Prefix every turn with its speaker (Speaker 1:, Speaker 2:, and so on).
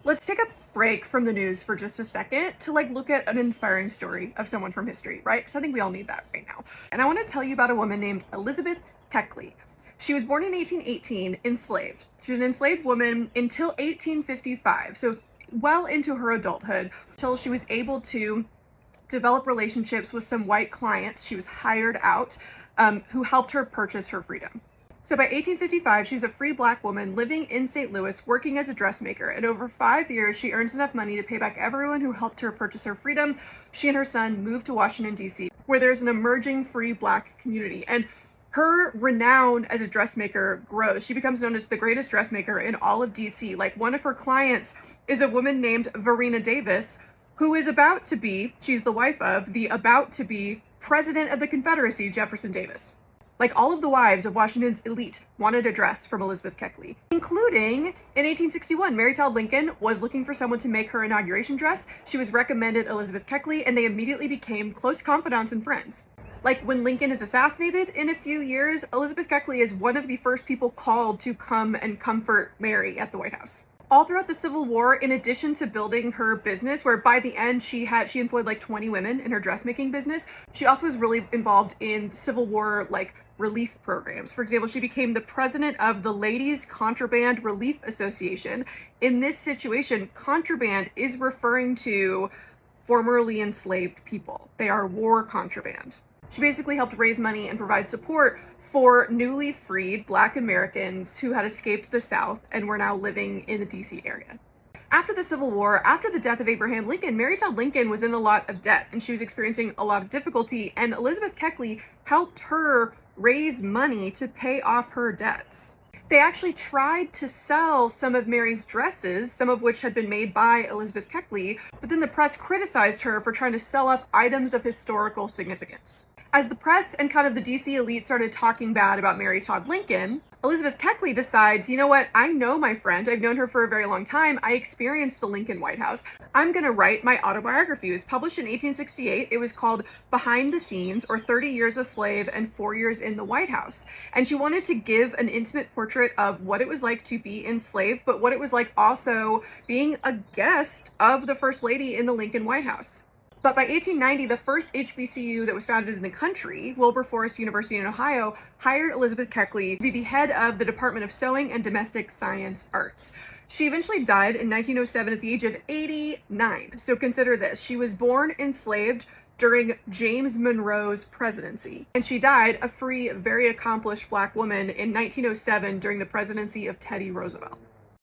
Speaker 1: Let's take a break from the news for just a second to look at an inspiring story of someone from history, right? Because I think we all need that right now. And I want to tell you about a woman named Elizabeth Keckley. She was born in 1818, enslaved. She was an enslaved woman until 1855, so well into her adulthood, till she was able to develop relationships with some white clients. She was hired out, who helped her purchase her freedom. So by 1855, she's a free Black woman living in St. Louis, working as a dressmaker. And over 5 years, she earns enough money to pay back everyone who helped her purchase her freedom. She and her son moved to Washington, D.C., where there's an emerging free Black community. And her renown as a dressmaker grows. She becomes known as the greatest dressmaker in all of D.C. One of her clients is a woman named Varina Davis, who is she's the wife of the President of the Confederacy, Jefferson Davis. All of the wives of Washington's elite wanted a dress from Elizabeth Keckley, including in 1861, Mary Todd Lincoln was looking for someone to make her inauguration dress. She was recommended Elizabeth Keckley, and they immediately became close confidants and friends. When Lincoln is assassinated in a few years, Elizabeth Keckley is one of the first people called to come and comfort Mary at the White House. All throughout the Civil War, in addition to building her business, where by the end she employed 20 women in her dressmaking business, she also was really involved in Civil War relief programs. For example, she became the president of the Ladies Contraband Relief Association. In this situation, contraband is referring to formerly enslaved people. They are war contraband. She basically helped raise money and provide support for newly freed Black Americans who had escaped the South and were now living in the DC area. After the Civil War, after the death of Abraham Lincoln, Mary Todd Lincoln was in a lot of debt and she was experiencing a lot of difficulty, and Elizabeth Keckley helped her raise money to pay off her debts. They actually tried to sell some of Mary's dresses, some of which had been made by Elizabeth Keckley, but then the press criticized her for trying to sell off items of historical significance. As the press and kind of the DC elite started talking bad about Mary Todd Lincoln, Elizabeth Keckley decides, you know what, I know my friend, I've known her for a very long time, I experienced the Lincoln White House, I'm gonna write my autobiography. It was published in 1868, it was called Behind the Scenes, or 30 Years a Slave and 4 Years in the White House. And she wanted to give an intimate portrait of what it was like to be enslaved, but what it was like also being a guest of the First Lady in the Lincoln White House. But by 1890, the first HBCU that was founded in the country, Wilberforce University in Ohio, hired Elizabeth Keckley to be the head of the Department of Sewing and Domestic Science Arts. She eventually died in 1907 at the age of 89. So consider this, she was born enslaved during James Monroe's presidency, and she died a free, very accomplished Black woman in 1907 during the presidency of Teddy Roosevelt.